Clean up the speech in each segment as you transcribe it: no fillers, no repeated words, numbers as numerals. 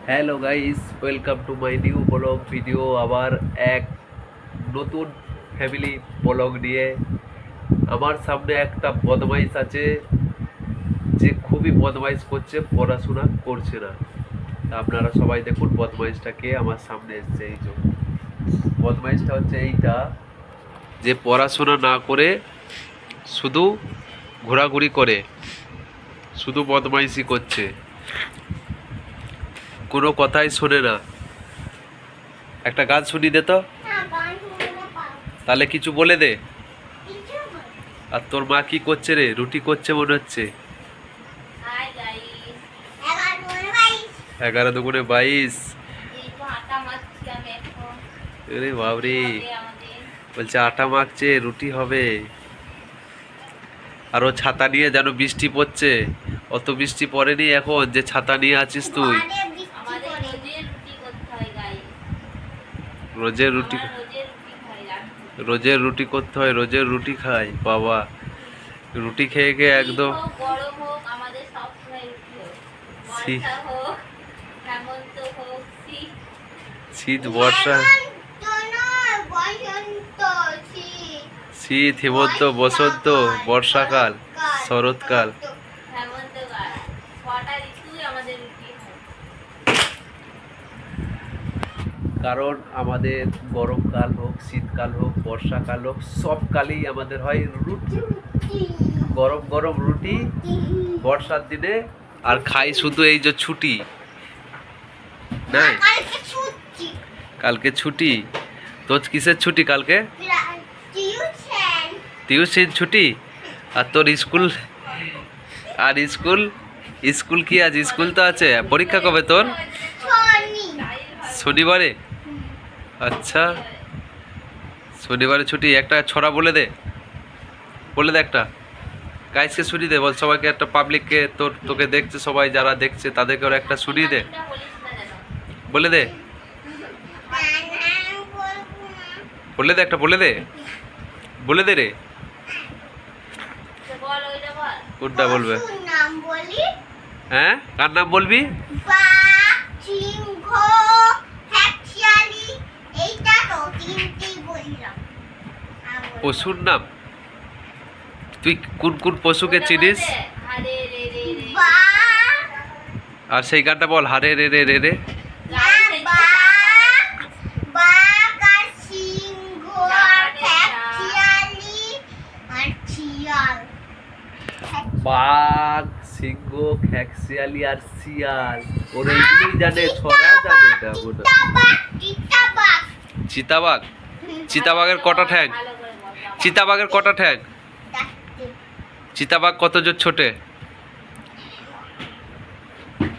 Hello guys, welcome to my new blog video. আবার এক নতুন ফ্যামিলি ব্লগ নিয়ে। আমার সামনে একটা বদমাইশ আছে, যে খুবই বদমাইশ করছে, পড়াশোনা করছে না। আপনারা সবাই দেখুন বদমাইশটা কে আমার সামনে এসছে। এই যে বদমাইশটা হচ্ছে এইটা, যে পড়াশোনা না করে শুধু ঘোরাঘুরি করে, শুধু বদমাইশি করছে, কোনো কথাই শোনে না। একটা গান শুনি দে তো, তাহলে কিছু বলে দে। আর তোর মা কি করছে রে? রুটি করছে মনে হচ্ছে। 11 × 2 = 22। আরে বাবরে, বলছে আটা মাখছে, রুটি হবে। আর ও ছাতা নিয়ে, যেন বৃষ্টি পড়ছে। অত বৃষ্টি পড়েনি এখন যে ছাতা নিয়ে আছিস তুই। রোজের রুটি, রোজের রুটি করতে হয়, রোজের রুটি খাই বাবা। রুটি খেয়ে খেয়ে একদম শীত, বর্ষা, শীত, হেমন্ত, বসন্ত, বর্ষাকাল, শরৎকাল। কারণ আমাদের গরমকাল হোক, শীতকাল হোক, বর্ষাকাল হোক, সব কালেই আমাদের হয় রুটি। গরম গরম রুটি বর্ষার দিনে। আর খাই শুধু এই যে ছুটি না, কালকে ছুটি। তোর কিসের ছুটি কালকে? টিউশন ছুটি। আর তোর স্কুল? আর স্কুল, স্কুল কি আজ? স্কুল তো আছে। পরীক্ষা কবে তোর? শনিবারে। আচ্ছা, শনিবারে ছুটি। একটা ছড়া বলে দে, বলে দে একটা। গাইসকে শুনিয়ে দে, বল সবাইকে, একটা পাবলিককে, তোকে দেখছে সবাই, যারা দেখছে তাদেরকে ওরা একটা শুনিয়ে দে, বলে দে, বলে দে একটা, বলে দে, বলে দে রে। কোনটা বলবে? হ্যাঁ, কার নাম বলবি? পশুর নাম? তুই কোন কোন পশুকে চিনিস? আর সেই গানটা বল, হারে রে রে রে রে। বাঘ, সিংহ, খ্যাকশিয়ালি আর শিয়াল। ওর এইগুলোই জানে, ছড়া জানে না মনে। চিতাবাঘ? চিতাবাঘের কটা ঠ্যাং? চিতাবাঘের কটা ঠ্যাং? চিতাবাঘ কত জোর ছোটে?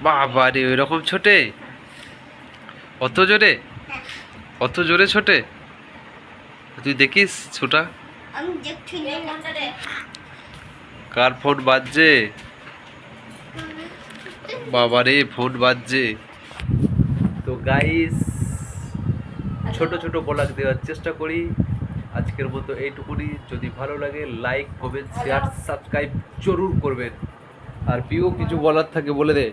বাবা রে, ওই রকম ছোটে? অত জোরে? অত জোরে ছোটে? তুই দেখিস ছোটা? কার ফোন বাজছে? বাবা রে, ফোন বাজছে। তো গাইস, ছোট ছোট ব্লগ দেওয়ার চেষ্টা করি। আজকের মতো এইটুকুনি। যদি ভালো লাগে লাইক, কমেন্ট, শেয়ার, সাবস্ক্রাইব জরুর করবেন। আর প্রিয় কিছু বলার থাকে বলে দে।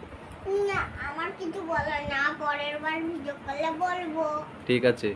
না, আমার কিছু বলার না, পরের বার ভিডিও করলে বলবো। ঠিক আছে।